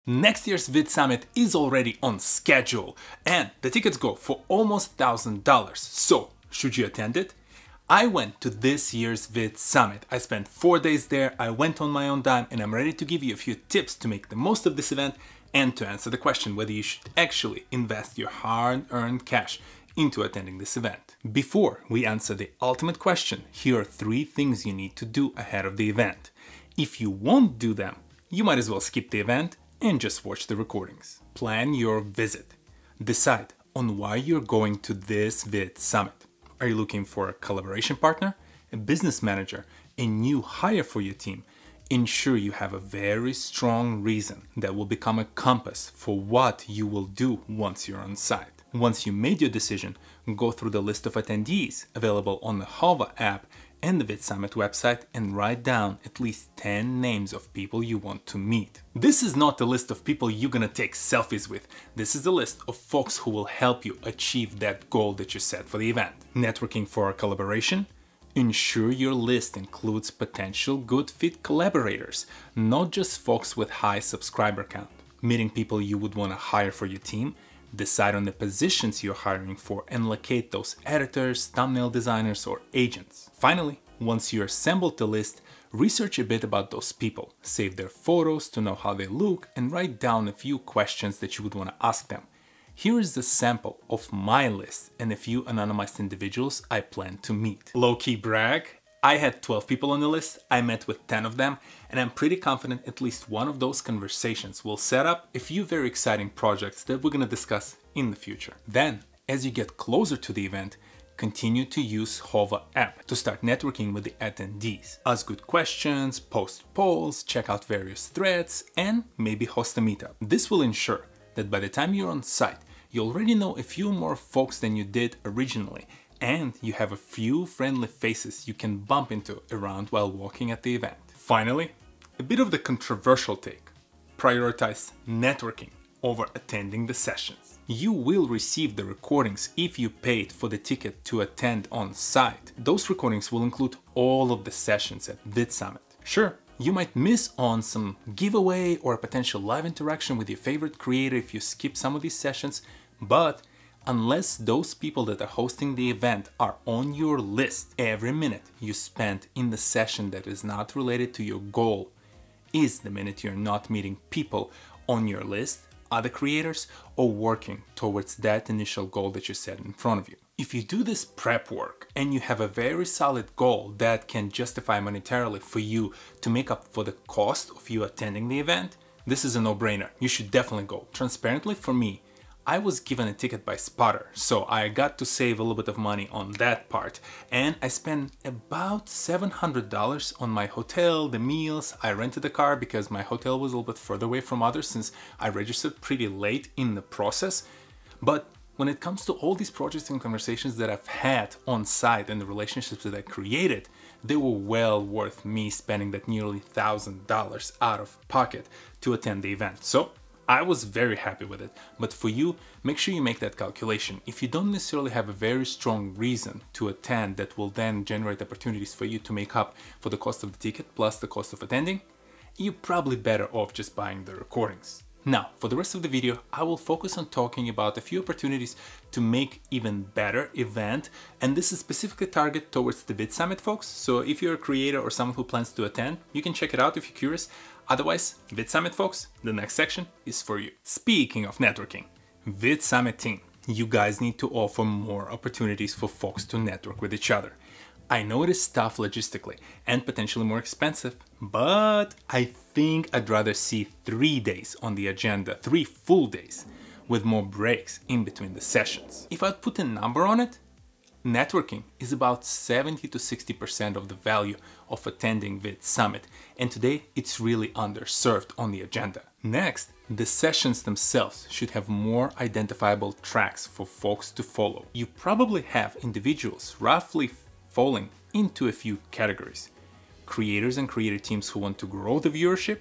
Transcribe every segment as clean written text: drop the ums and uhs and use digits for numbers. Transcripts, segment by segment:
Next year's VidSummit is already on schedule and the tickets go for almost $1,000. So, should you attend it? I went to this year's VidSummit. I spent 4 days there, I went on my own dime, and I'm ready to give you a few tips to make the most of this event and to answer the question whether you should actually invest your hard-earned cash into attending this event. Before we answer the ultimate question, here are 3 things you need to do ahead of the event. If you won't do them, you might as well skip the event and just watch the recordings. Plan your visit. Decide on why you're going to this VidSummit. Are you looking for a collaboration partner, a business manager, a new hire for your team? Ensure you have a very strong reason that will become a compass for what you will do once you're on site. Once you made your decision, go through the list of attendees available on the TohirT app and the VidSummit website and write down at least 10 names of people you want to meet. This is not a list of people you're gonna take selfies with. This is a list of folks who will help you achieve that goal that you set for the event. Networking for a collaboration? Ensure your list includes potential good fit collaborators, not just folks with high subscriber count. Meeting people you would want to hire for your team? Decide on the positions you're hiring for and locate those editors, thumbnail designers, or agents. Finally, once you assembled the list, research a bit about those people, save their photos to know how they look, and write down a few questions that you would want to ask them. Here is the sample of my list and a few anonymized individuals I plan to meet. Low-key brag, I had 12 people on the list, I met with 10 of them, and I'm pretty confident at least one of those conversations will set up a few very exciting projects that we're gonna discuss in the future. Then, as you get closer to the event, continue to use TohirT app to start networking with the attendees. Ask good questions, post polls, check out various threads, and maybe host a meetup. This will ensure that by the time you're on site, you already know a few more folks than you did originally, and you have a few friendly faces you can bump into around while walking at the event. Finally, a bit of the controversial take. Prioritize networking over attending the sessions. You will receive the recordings if you paid for the ticket to attend on site. Those recordings will include all of the sessions at VidSummit. Sure, you might miss on some giveaway or a potential live interaction with your favorite creator if you skip some of these sessions, but unless those people that are hosting the event are on your list, every minute you spend in the session that is not related to your goal is the minute you're not meeting people on your list, other creators, or working towards that initial goal that you set in front of you. If you do this prep work and you have a very solid goal that can justify monetarily for you to make up for the cost of you attending the event, this is a no-brainer. You should definitely go. Transparently, for me, I was given a ticket by Spotter, so I got to save a little bit of money on that part, and I spent about $700 on my hotel, the meals. I rented a car because my hotel was a little bit further away from others since I registered pretty late in the process. But when it comes to all these projects and conversations that I've had on site and the relationships that I created, they were well worth me spending that nearly $1,000 out of pocket to attend the event. So I was very happy with it, but for you, make sure you make that calculation. If you don't necessarily have a very strong reason to attend that will then generate opportunities for you to make up for the cost of the ticket plus the cost of attending, you're probably better off just buying the recordings. Now, for the rest of the video, I will focus on talking about a few opportunities to make even better event, and this is specifically targeted towards the VidSummit folks, so if you're a creator or someone who plans to attend, you can check it out if you're curious. Otherwise, VidSummit folks, the next section is for you. Speaking of networking, VidSummit team, you guys need to offer more opportunities for folks to network with each other. I know it is tough logistically and potentially more expensive, but I think I'd rather see 3 days on the agenda, 3 full days, with more breaks in between the sessions. If I'd put a number on it, networking is about 70 to 60% of the value of attending VidSummit, and today it's really underserved on the agenda. Next, the sessions themselves should have more identifiable tracks for folks to follow. You probably have individuals roughly falling into a few categories. Creators and creator teams who want to grow the viewership,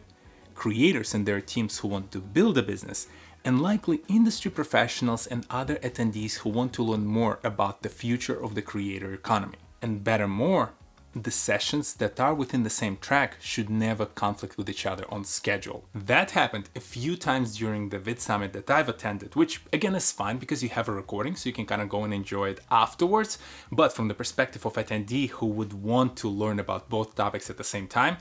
creators and their teams who want to build a business, and likely industry professionals and other attendees who want to learn more about the future of the creator economy. And better more, the sessions that are within the same track should never conflict with each other on schedule. That happened a few times during the VidSummit that I've attended, which again is fine because you have a recording so you can kind of go and enjoy it afterwards. But from the perspective of attendee who would want to learn about both topics at the same time,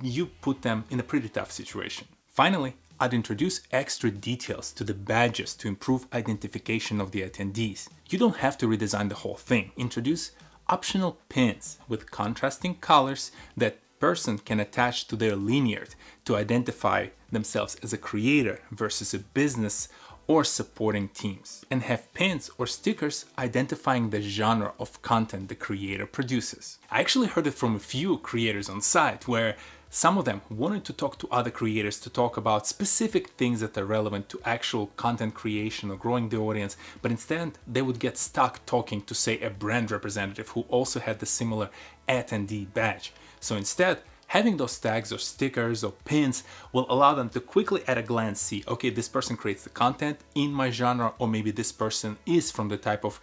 you put them in a pretty tough situation. Finally, I'd introduce extra details to the badges to improve identification of the attendees. You don't have to redesign the whole thing. Introduce optional pins with contrasting colors that person can attach to their lanyard to identify themselves as a creator versus a business or supporting teams, and have pins or stickers identifying the genre of content the creator produces. I actually heard it from a few creators on site where some of them wanted to talk to other creators to talk about specific things that are relevant to actual content creation or growing the audience, but instead they would get stuck talking to, say, a brand representative who also had the similar attendee badge. So instead, having those tags or stickers or pins will allow them to quickly at a glance see, okay, this person creates the content in my genre, or maybe this person is from the type of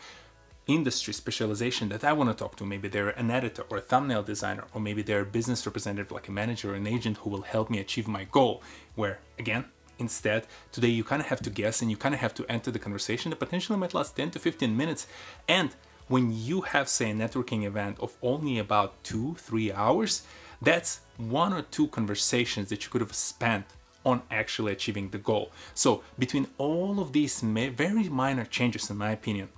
industry specialization that I want to talk to. Maybe they're an editor or a thumbnail designer, or maybe they're a business representative like a manager or an agent who will help me achieve my goal. Where again, instead, today you kind of have to guess and you kind of have to enter the conversation that potentially might last 10 to 15 minutes. And when you have, say, a networking event of only about 2-3 hours, that's 1 or 2 conversations that you could have spent on actually achieving the goal. So between all of these very minor changes, in my opinion,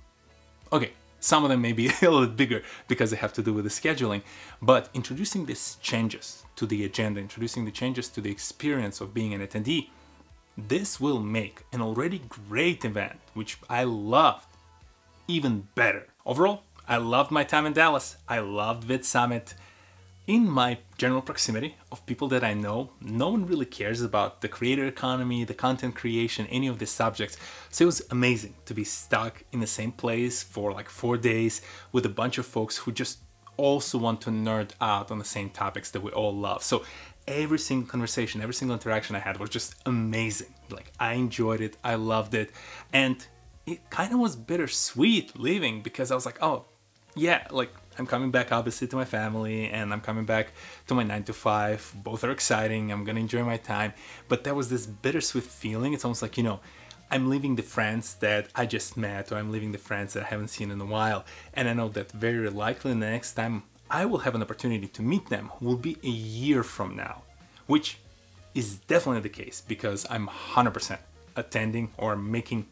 okay, some of them may be a little bit bigger because they have to do with the scheduling, but introducing these changes to the agenda, introducing the changes to the experience of being an attendee, this will make an already great event, which I love, even better. Overall, I loved my time in Dallas. I loved VidSummit. In my general proximity of people that I know, no one really cares about the creator economy, the content creation, any of these subjects. So it was amazing to be stuck in the same place for like 4 days with a bunch of folks who just also want to nerd out on the same topics that we all love. So every single conversation, every single interaction I had was just amazing. Like, I enjoyed it, I loved it, and it kind of was bittersweet leaving because I was like, oh yeah, like, I'm coming back obviously to my family and I'm coming back to my 9 to 5. Both are exciting. I'm gonna enjoy my time. But there was this bittersweet feeling. It's almost like, you know, I'm leaving the friends that I just met, or I'm leaving the friends that I haven't seen in a while. And I know that very likely the next time I will have an opportunity to meet them will be a year from now, which is definitely the case because I'm 100% attending or making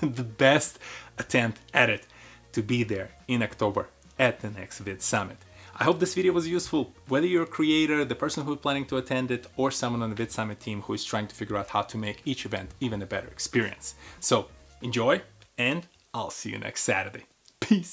the best attempt at it to be there in October at the next VidSummit. I hope this video was useful, whether you're a creator, the person who's planning to attend it, or someone on the VidSummit team who is trying to figure out how to make each event even a better experience. So enjoy, and I'll see you next Saturday. Peace.